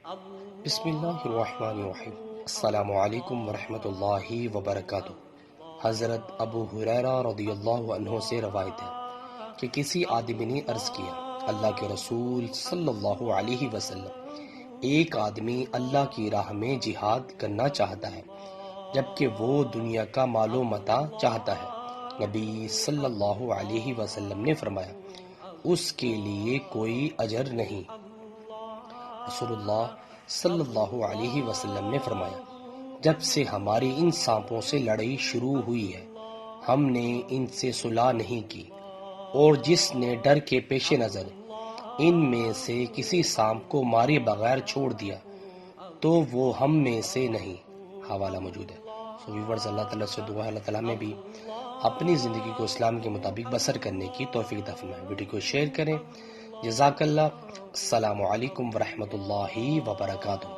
بسم اللہ الرحمن الرحیم۔ السلام علیکم ورحمۃ اللہ وبرکاتہ۔ حضرت ابو ہریرہ رضی اللہ عنہ سے روایت ہے کہ کسی آدمی نے عرض کیا، اللہ کے رسول صلی اللہ علیہ وسلم، ایک آدمی اللہ کی راہ میں جہاد کرنا چاہتا ہے جبکہ وہ دنیا کا مال و متاع چاہتا ہے۔ نبی صلی اللہ علیہ وسلم نے فرمایا، اس کے لیے کوئی اجر نہیں۔ رسول اللہ صلی اللہ علیہ وسلم نے فرمایا، جب سے ہماری ان سانپوں سے لڑائی شروع ہوئی ہے ہم نے ان سے صلح نہیں کی، اور جس نے ڈر کے پیش نظر ان میں سے کسی سانپ کو مارے بغیر چھوڑ دیا تو وہ ہم میں سے نہیں۔ حوالہ موجود ہے۔ ویورز، اللہ تعالیٰ سے دعا ہے اللہ تعالیٰ میں بھی اپنی زندگی کو اسلام کے مطابق بسر کرنے کی توفیق عطا فرمائے۔ ویڈیو کو شیئر کریں۔ جزاک اللہ۔ السلام علیکم ورحمۃ اللہ وبرکاتہ۔